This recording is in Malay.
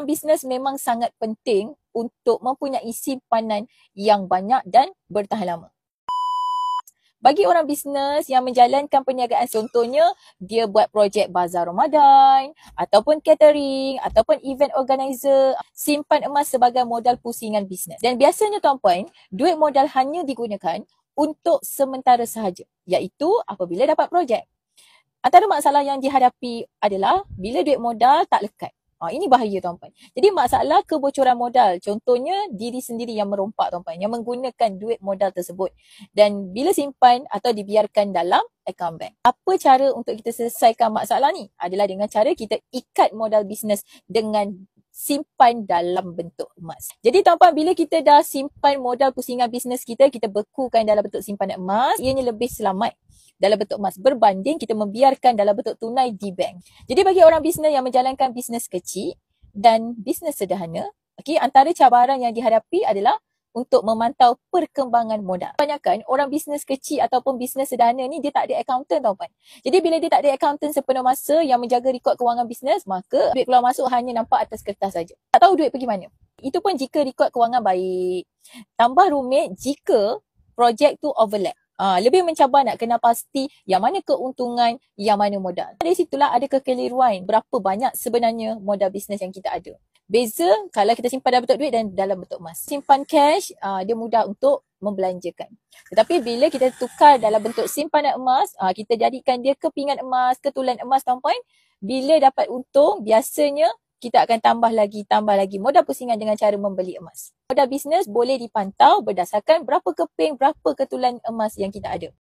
Bisnes memang sangat penting untuk mempunyai simpanan yang banyak dan bertahan lama. Bagi orang bisnes yang menjalankan perniagaan, contohnya dia buat projek bazar Ramadan ataupun catering ataupun event organizer, simpan emas sebagai modal pusingan bisnes. Dan biasanya tuan-puan, duit modal hanya digunakan untuk sementara sahaja, iaitu apabila dapat projek. Antara masalah yang dihadapi adalah bila duit modal tak lekat. Ini bahaya tuan-puan. Jadi masalah kebocoran modal, contohnya diri sendiri yang merompak tuan-puan, yang menggunakan duit modal tersebut. Dan bila simpan atau dibiarkan dalam akaun bank. Apa cara untuk kita selesaikan masalah ni? Adalah dengan cara kita ikat modal bisnes dengan simpan dalam bentuk emas. Jadi tuan-puan, bila kita dah simpan modal pusingan bisnes kita, kita bekukan dalam bentuk simpanan emas, ianya lebih selamat dalam bentuk emas berbanding kita membiarkan dalam bentuk tunai di bank. Jadi bagi orang bisnes yang menjalankan bisnes kecil dan bisnes sederhana, antara cabaran yang dihadapi adalah untuk memantau perkembangan modal. Kebanyakan orang bisnes kecil ataupun bisnes sederhana ni dia tak ada accountant tuan-puan. Jadi bila dia tak ada accountant sepenuh masa yang menjaga rekod kewangan bisnes, maka duit keluar masuk hanya nampak atas kertas saja. Tak tahu duit pergi mana. Itu pun jika rekod kewangan baik. Tambah rumit jika projek tu overlap. Lebih mencabar nak kena pasti yang mana keuntungan, yang mana modal. Dari situlah ada kekeliruan berapa banyak sebenarnya modal bisnes yang kita ada. Beza kalau kita simpan dalam bentuk duit dan dalam bentuk emas. Simpan cash, dia mudah untuk membelanjakan. Tetapi bila kita tukar dalam bentuk simpanan emas, kita jadikan dia kepingan emas, ketulan emas tuan-puan, bila dapat untung, biasanya kita akan tambah lagi modal pusingan dengan cara membeli emas. Modal bisnes boleh dipantau berdasarkan berapa keping, berapa ketulan emas yang kita ada.